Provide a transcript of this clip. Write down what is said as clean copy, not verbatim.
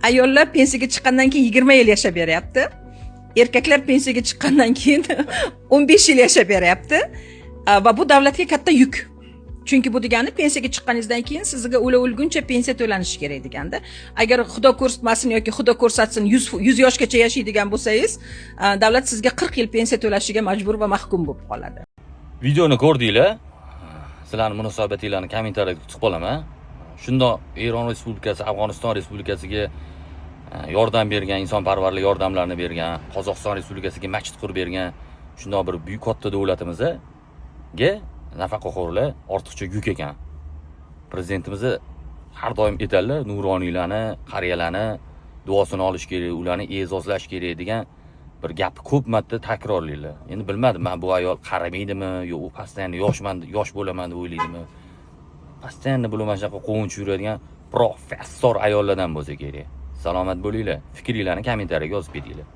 Ayollar pensiyaga chiqqandan keyin 20 yil yashab beryapti. Erkaklar pensiyaga chiqqandan keyin 15 yil yashab beryapti. Va bu davlatga katta yuk. Chunki bu degani pensiyaga chiqqaningizdan keyin sizga o'lguncha pensiya to'lanishi kerak deganda. Agar Xudo ko'rsatmasin yoki Xudo ko'rsatsin 100 yoshgacha yashaydigan bo'lsangiz, davlat sizga 40 yil pensiya to'lashiga majbur va mahkum bo'lib qoladi. Videoni ko'rdinglar? Sizlarning munosabatinglarni kommentariyada kutib qolaman. Shundoq Eron Respublikasi, Afg'oniston Respublikasiga yordam bergan, insonparvarlik yordamlarini bergan, Qozog'iston Respublikasiga masjid qurib bergan shundoq bir buyuk katta davlatimizga nafaqaxo'rlar ortiqcha yuk ekan. Prezidentimiz har doim aytadilar, nuroniylarni, qariyalarni duosini olish kerak, ularni e'zozlash kerak degan bir gapni ko'p marta takrorlaydilar. Endi bilmadim, men bu ayol qaramaydimi, yo u pastanni yosh bo'laman deb o'ylaydimi? Pastanni bo'laman shunaqa qovunchi yuradigan professor ayollardan bo'lsa kerak. Salomat bo'linglar. Fikringlarni kommentariyga yozib beringlar.